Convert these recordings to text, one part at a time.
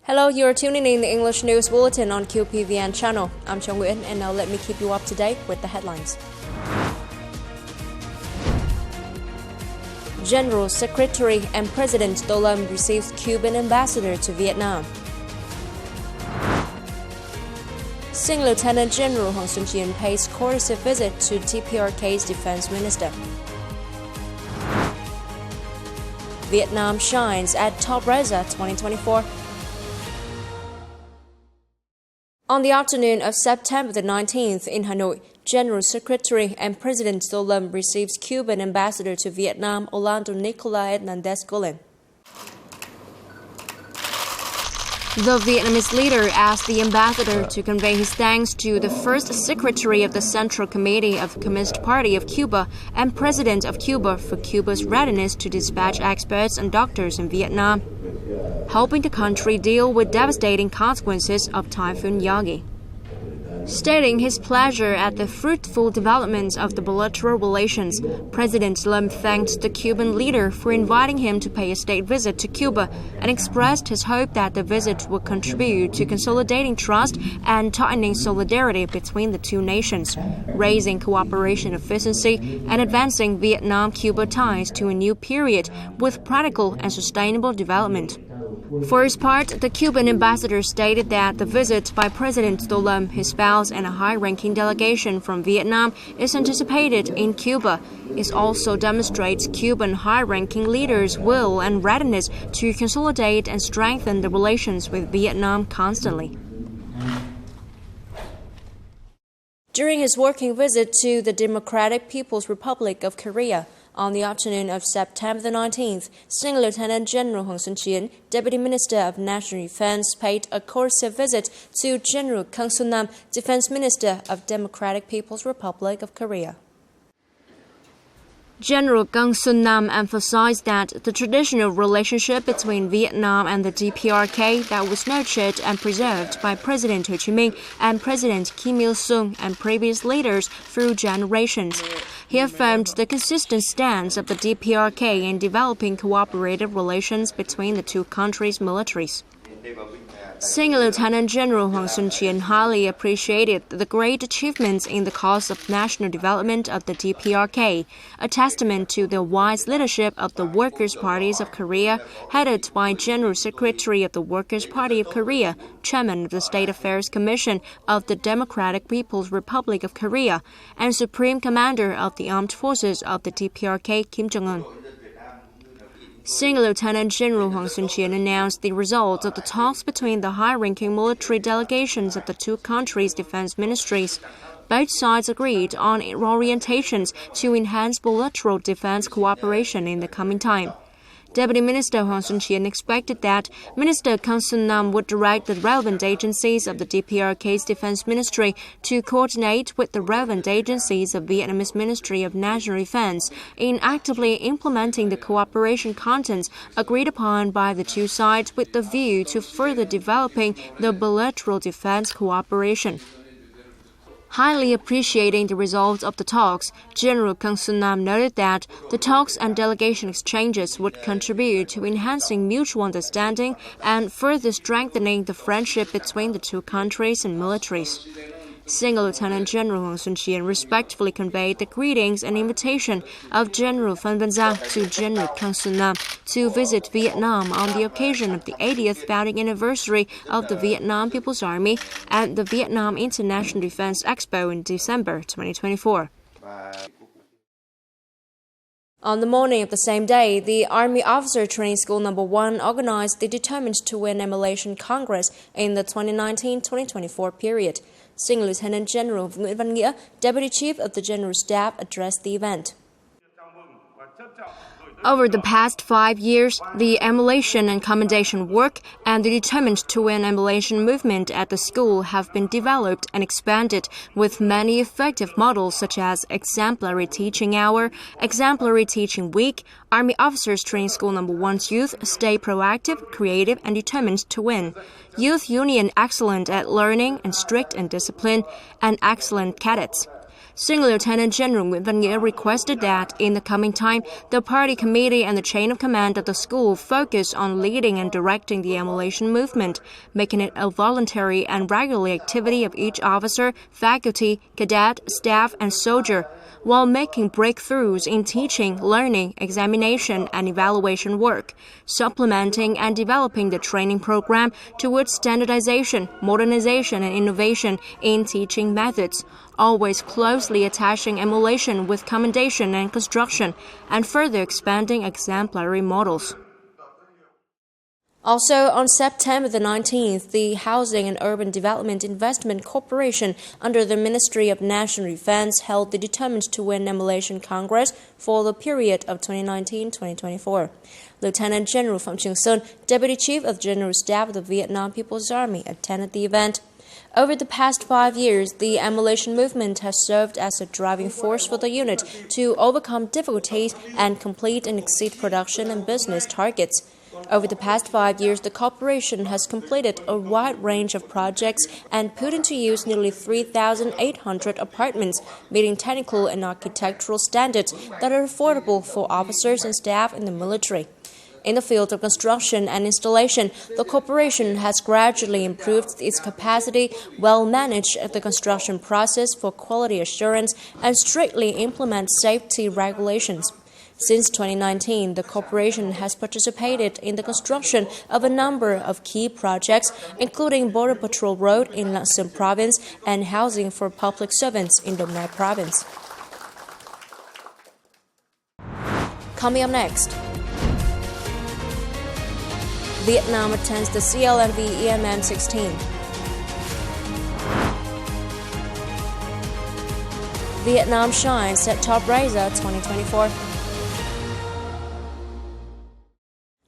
Hello, you're tuning in the English News Bulletin on QPVN channel. I'm Nguyễn, and now let me keep you up to date with the headlines. General Secretary and President Tô Lâm receives Cuban ambassador to Vietnam. Sing Lieutenant General Hoàng Xuân Chiến pays courtesy visit to DPRK'S defense minister. Vietnam shines at top RESA 2024. On the afternoon of September the 19th in Hanoi, General Secretary and President Tô Lâm receives Cuban ambassador to Vietnam Orlando Nicolai Hernandez-Golan. The Vietnamese leader asked the ambassador to convey his thanks to the first Secretary of the Central Committee of the Communist Party of Cuba and President of Cuba for Cuba's readiness to dispatch experts and doctors in Vietnam, helping the country deal with devastating consequences of Typhoon Yagi. Stating his pleasure at the fruitful development of the bilateral relations, President Lâm thanked the Cuban leader for inviting him to pay a state visit to Cuba and expressed his hope that the visit would contribute to consolidating trust and tightening solidarity between the two nations, raising cooperation efficiency, and advancing Vietnam-Cuba ties to a new period with practical and sustainable development. For his part, the Cuban ambassador stated that the visit by President Tô Lâm, his spouse, and a high-ranking delegation from Vietnam is anticipated in Cuba. It also demonstrates Cuban high-ranking leaders' will and readiness to consolidate and strengthen the relations with Vietnam constantly. During his working visit to the Democratic People's Republic of Korea, on the afternoon of September the 19th, Sing Lieutenant General Hoàng Xuân Chiến, Deputy Minister of National Defense, paid a courtesy visit to General Kang Sun-nam, Defense Minister of Democratic People's Republic of Korea. General Kang Sun-nam emphasized that the traditional relationship between Vietnam and the DPRK that was nurtured and preserved by President Ho Chi Minh and President Kim Il-sung and previous leaders through generations. He affirmed the consistent stance of the DPRK in developing cooperative relations between the two countries' militaries. Senior Lieutenant General Hoàng Xuân Chiến highly appreciated the great achievements in the cause of national development of the DPRK, a testament to the wise leadership of the Workers' Parties of Korea, headed by General Secretary of the Workers' Party of Korea, Chairman of the State Affairs Commission of the Democratic People's Republic of Korea, and Supreme Commander of the Armed Forces of the DPRK, Kim Jong-un. Senior Lieutenant General Hoàng Xuân Chiến announced the results of the talks between the high-ranking military delegations of the two countries' defense ministries. Both sides agreed on orientations to enhance bilateral defense cooperation in the coming time. Deputy Minister Hoàng Xuân Chiến expected that Minister Kang Sun-nam would direct the relevant agencies of the DPRK's Defense Ministry to coordinate with the relevant agencies of Vietnamese Ministry of National Defense in actively implementing the cooperation contents agreed upon by the two sides with the view to further developing the bilateral defense cooperation. Highly appreciating the results of the talks, General Kang Sun-nam noted that the talks and delegation exchanges would contribute to enhancing mutual understanding and further strengthening the friendship between the two countries and militaries. Senior Lieutenant General Hoàng Xuân Chiến respectfully conveyed the greetings and invitation of General Phan Văn Giang to General Kang Sun-nam to visit Vietnam on the occasion of the 80th founding anniversary of the Vietnam People's Army at the Vietnam International Defense Expo in December 2024. On the morning of the same day, the Army Officer Training School No. 1 organized the Determined to Win Emulation Congress in the 2019-2024 period. Senior Lieutenant General Nguyễn Văn Nghĩa, Deputy Chief of the General Staff, addressed the event. Over the past 5 years, the emulation and commendation work and the Determined to Win emulation movement at the school have been developed and expanded with many effective models such as Exemplary Teaching Hour, Exemplary Teaching Week, Army Officers Training School No. 1's Youth Stay Proactive, Creative, and Determined to Win, Youth Union Excellent at Learning and Strict and Discipline, and Excellent Cadets. Senior Lieutenant General Nguyễn Văn Nghĩa requested that, in the coming time, the party committee and the chain of command of the school focus on leading and directing the emulation movement, making it a voluntary and regular activity of each officer, faculty, cadet, staff, and soldier, while making breakthroughs in teaching, learning, examination, and evaluation work, supplementing and developing the training program towards standardization, modernization, and innovation in teaching methods, always closely attaching emulation with commendation and construction, and further expanding exemplary models. Also, on September the 19th, the Housing and Urban Development Investment Corporation under the Ministry of National Defense held the Determined to Win Emulation Congress for the period of 2019-2024. Lieutenant General Phạm Trường Sơn, Deputy Chief of General Staff of the Vietnam People's Army, attended the event. Over the past 5 years, the emulation movement has served as a driving force for the unit to overcome difficulties and complete and exceed production and business targets. Over the past 5 years, the corporation has completed a wide range of projects and put into use nearly 3,800 apartments, meeting technical and architectural standards that are affordable for officers and staff in the military. In the field of construction and installation, the corporation has gradually improved its capacity, well managed the construction process for quality assurance, and strictly implement safety regulations. Since 2019, the corporation has participated in the construction of a number of key projects, including Border Patrol Road in Lạng Sơn Province and housing for public servants in Đồng Nai Province. Coming up next, Vietnam attends the CLMV 16. Vietnam shines at top RESA 2024.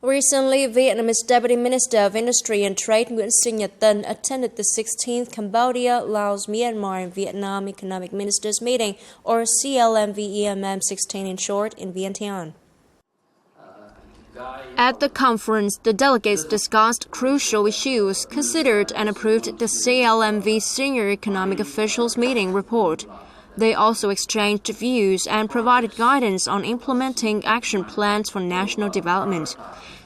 Recently, Vietnamese Deputy Minister of Industry and Trade Nguyễn Sinh Nhật Tân attended the 16th Cambodia, Laos, Myanmar, and Vietnam Economic Ministers Meeting, or CLMV 16 in short, in Vientiane. At the conference, the delegates discussed crucial issues, considered and approved the CLMV Senior Economic Officials Meeting report. They also exchanged views and provided guidance on implementing action plans for national development.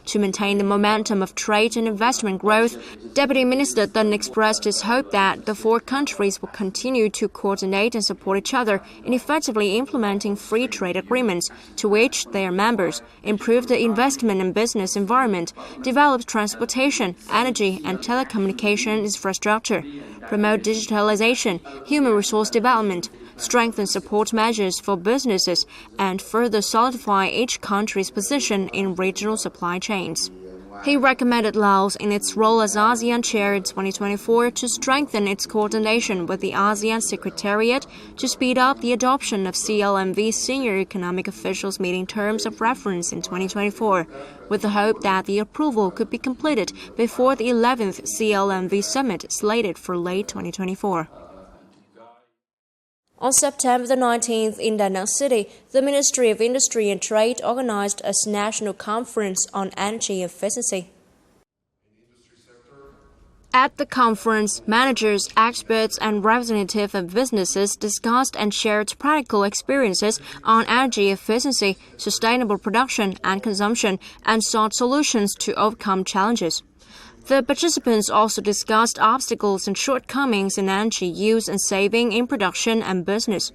To maintain the momentum of trade and investment growth, Deputy Minister Tân expressed his hope that the four countries will continue to coordinate and support each other in effectively implementing free trade agreements to which they are members, improve the investment and business environment, develop transportation, energy, and telecommunication infrastructure, promote digitalization, human resource development, strengthen support measures for businesses, and further solidify each country's position in regional supply chains. He recommended Laos in its role as ASEAN Chair in 2024 to strengthen its coordination with the ASEAN Secretariat to speed up the adoption of CLMV Senior Economic Officials Meeting terms of reference in 2024, with the hope that the approval could be completed before the 11th CLMV Summit slated for late 2024. On September the 19th in Da Nang City, the Ministry of Industry and Trade organized a national conference on energy efficiency. At the conference, managers, experts, and representatives of businesses discussed and shared practical experiences on energy efficiency, sustainable production and consumption, and sought solutions to overcome challenges. The participants also discussed obstacles and shortcomings in energy use and saving in production and business.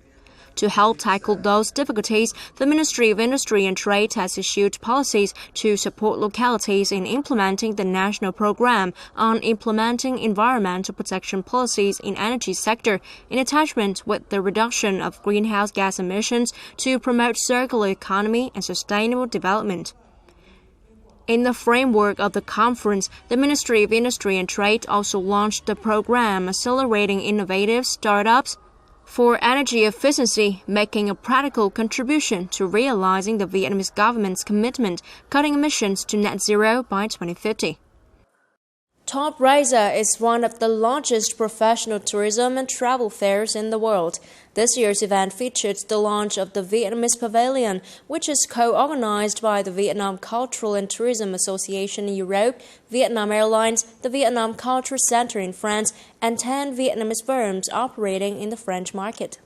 To help tackle those difficulties, the Ministry of Industry and Trade has issued policies to support localities in implementing the national program on implementing environmental protection policies in energy sector in attachment with the reduction of greenhouse gas emissions to promote circular economy and sustainable development. In the framework of the conference, the Ministry of Industry and Trade also launched the program Accelerating Innovative Startups for Energy Efficiency, making a practical contribution to realizing the Vietnamese government's commitment cutting emissions to net zero by 2050. Top RESA is one of the largest professional tourism and travel fairs in the world. This year's event featured the launch of the Vietnamese Pavilion, which is co-organized by the Vietnam Cultural and Tourism Association in Europe, Vietnam Airlines, the Vietnam Cultural Center in France, and 10 Vietnamese firms operating in the French market.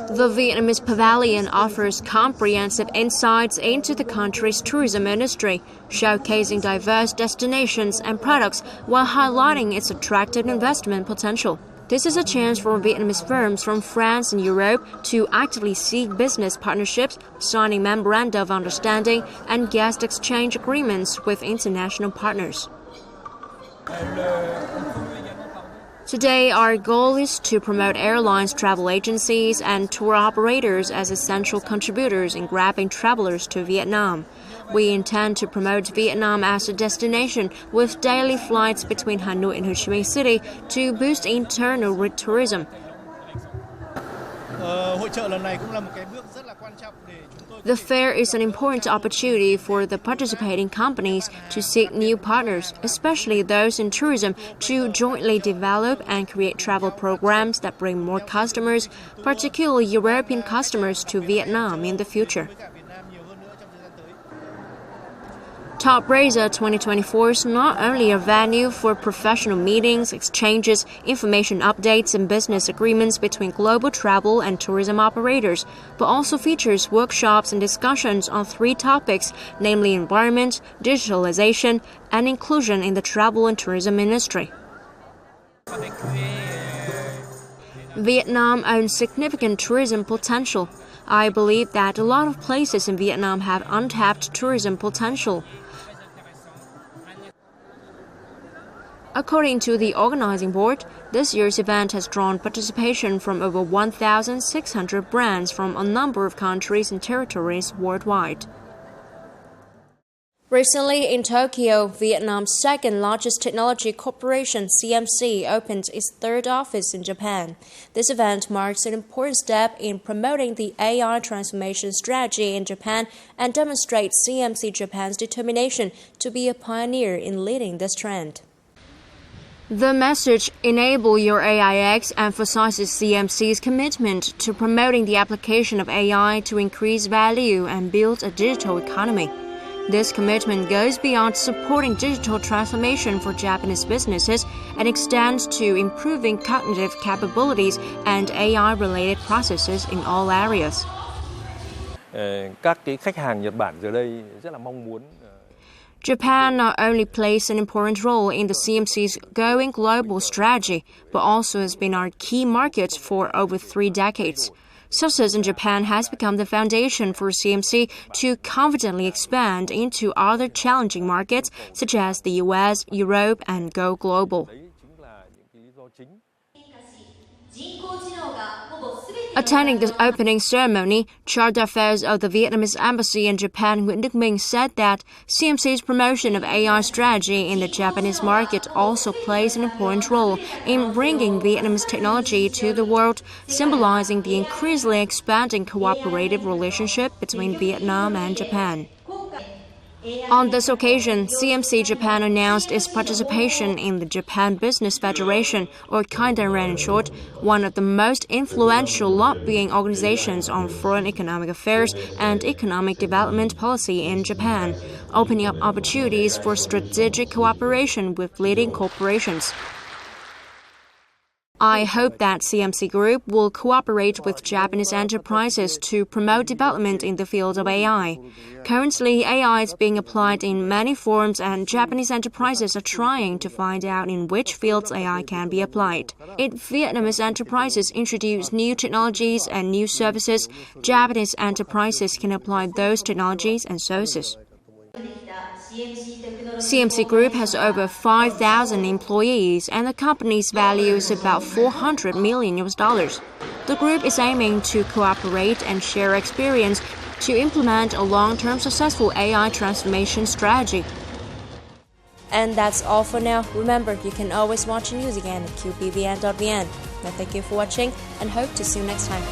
The Vietnamese pavilion offers comprehensive insights into the country's tourism industry, showcasing diverse destinations and products while highlighting its attractive investment potential. This is a chance for Vietnamese firms from France and Europe to actively seek business partnerships, signing memoranda of understanding and guest exchange agreements with international partners. Today, our goal is to promote airlines, travel agencies, and tour operators as essential contributors in grabbing travelers to Vietnam. We intend to promote Vietnam as a destination with daily flights between Hanoi and Ho Chi Minh City to boost internal tourism. The fair is an important opportunity for the participating companies to seek new partners, especially those in tourism, to jointly develop and create travel programs that bring more customers, particularly European customers, to Vietnam in the future. Top RESA 2024 is not only a venue for professional meetings, exchanges, information updates, and business agreements between global travel and tourism operators, but also features workshops and discussions on 3 topics, namely environment, digitalization, and inclusion in the travel and tourism industry. Vietnam owns significant tourism potential. I believe that a lot of places in Vietnam have untapped tourism potential. According to the organizing board, this year's event has drawn participation from over 1,600 brands from a number of countries and territories worldwide. Recently, in Tokyo, Vietnam's second-largest technology corporation, CMC, opened its 3rd office in Japan. This event marks an important step in promoting the AI transformation strategy in Japan and demonstrates CMC Japan's determination to be a pioneer in leading this trend. The message, Enable Your AIX, emphasizes CMC's commitment to promoting the application of AI to increase value and build a digital economy. This commitment goes beyond supporting digital transformation for Japanese businesses and extends to improving cognitive capabilities and AI-related processes in all areas. Các cái khách hàng Nhật Bản giờ đây rất là mong muốn Japan not only plays an important role in the CMC's going global strategy, but also has been our key market for over 3 decades. Success in Japan has become the foundation for CMC to confidently expand into other challenging markets such as the US, Europe, and go global. Attending the opening ceremony, Charge d'Affaires of the Vietnamese Embassy in Japan, Nguyễn Đức Minh, said that CMC's promotion of AI strategy in the Japanese market also plays an important role in bringing Vietnamese technology to the world, symbolizing the increasingly expanding cooperative relationship between Vietnam and Japan. On this occasion, CMC Japan announced its participation in the Japan Business Federation, or Kaidanren in short, one of the most influential lobbying organizations on foreign economic affairs and economic development policy in Japan, opening up opportunities for strategic cooperation with leading corporations. I hope that CMC Group will cooperate with Japanese enterprises to promote development in the field of AI. Currently, AI is being applied in many forms, and Japanese enterprises are trying to find out in which fields AI can be applied. If Vietnamese enterprises introduce new technologies and new services, Japanese enterprises can apply those technologies and services. CMC Group has over 5,000 employees, and the company's value is about $400 million. The group is aiming to cooperate and share experience to implement a long-term successful AI transformation strategy. And that's all for now. Remember, you can always watch news again at QPVN.vn. Now, thank you for watching and hope to see you next time.